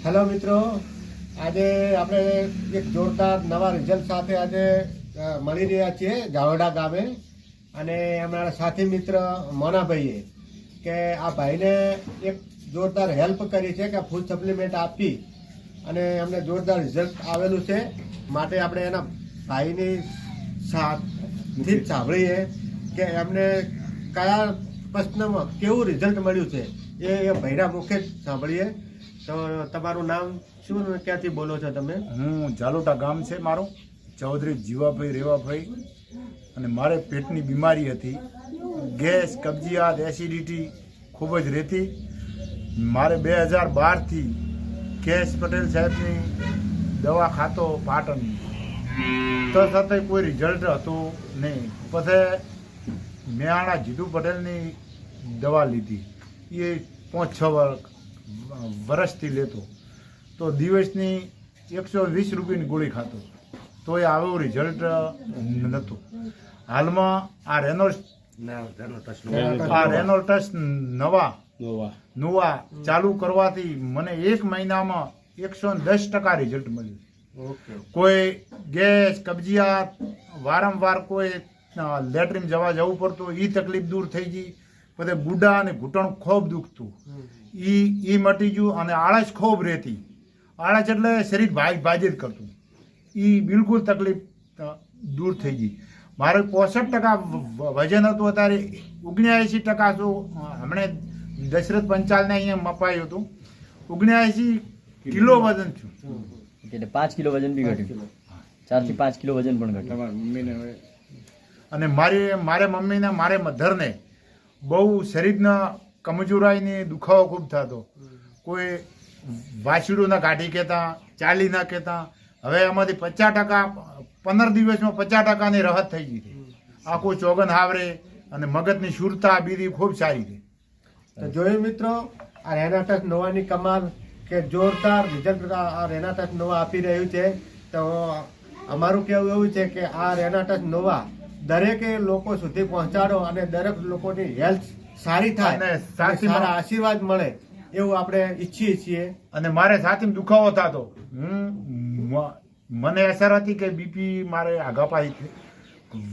Hello મિત્રો, આજે આપણે એક જોરદાર નવા રિઝલ્ટ સાથે આજે મળી રહ્યા છીએ જાવડા ગામે. અને અમારા સાથી મિત્ર મોનાભાઈએ કે આ ભાઈને એક જોરદાર હેલ્પ કરી છે કે ફૂડ સપ્લિમેન્ટ આપી અને અમને જોરદાર રિઝલ્ટ આવેલું છે. માટે આપણે એના ભાઈની થી જ સાંભળીએ કે એમને કયા પ્રશ્નમાં કેવું રિઝલ્ટ મળ્યું છે એ ભાઈના મુખે જ સાંભળીએ. તો તમારું નામ શું, ક્યાંથી બોલો છો તમે? હું જાલોટા ગામ છે મારું, ચૌધરી જીવાભાઈ રેવાભાઈ. અને મારે પેટની બીમારી હતી, ગેસ, કબજિયાત, એસિડિટી ખૂબ જ રહેતી. મારે 2012થી કેશ પટેલ સાહેબની દવા ખાતો પાટણની, તો છતાંય કોઈ રિઝલ્ટ હતું નહીં. પછી મેહાણા જીતુ પટેલની દવા લીધી, એ 5-6 વર્ષથી લેતો, તો દિવસની 120 રૂપિયાની ગોળી ખાતો, તો એ આવું રિઝલ્ટ નહોતું. હાલમાં આ રેનોલ્ટસ નોવા ચાલુ કરવાથી મને 1 મહિનામાં 110% રિઝલ્ટ મળ્યું. કોઈ ગેસ, કબજિયાત, વારંવાર કોઈ લેટ્રિન જવું પડતું, એ તકલીફ દૂર થઈ ગઈ. પછી ગુડા અને ઘૂંટણ ખૂબ દુખતું, એ મટી ગયું. અને આળસ ખૂબ રહેતી, આળસ એટલે શરીર ભાજ જ કરતું, એ બિલકુલ તકલીફ દૂર થઈ ગઈ. મારે 65% વજન હતું, અત્યારે 79% છું. હમણાં દશરથ પંચાલને અહીંયા મપાયું હતું, 79 કિલો વજન છું. એટલે 5 કિલો વજન બી ઘટ્યું, 4 થી 5 કિલો વજન પણ ઘટ્યું. અને મારે મમ્મીને, મારે મધરને બહુ શરીરના કમજોરાઈને દુખાવો ખૂબ થતો. કોઈ વાછડું ના કાઢી કહેતા, ચાલી ના કહેતા. હવે એમાંથી 50%, 15 દિવસમાં 50%ની રાહત થઈ ગઈ. આખું ચોગન હાવરે અને મગજની શુરતા બીજી ખૂબ સારી છે. તો જોયું મિત્રો, આ રેનાટસ નોવાની કમાલ કે જોરદાર રિઝલ્ટ આ રેનાટસ નોવા આપી રહ્યું છે. તો અમારું કહેવું એવું છે કે આ રેનાટસ નોવા દરેકે લોકો સુધી પહોંચાડો અને દરેક લોકોની હેલ્થ સારી થાય અને સારા આશીર્વાદ મળે એવું આપણે ઈચ્છીએ છીએ. અને મારે સાથીમાં દુખાવો થતો, મને અસર હતી કે બીપી મારે આઘાપાઈ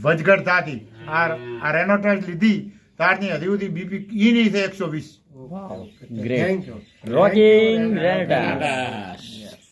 વજગડ થતી. આ રેનોટાઇડ લીધી ત્યારની હજી સુધી બીપી ઈ નહીં છે 120. Great rocking રેનાટસ.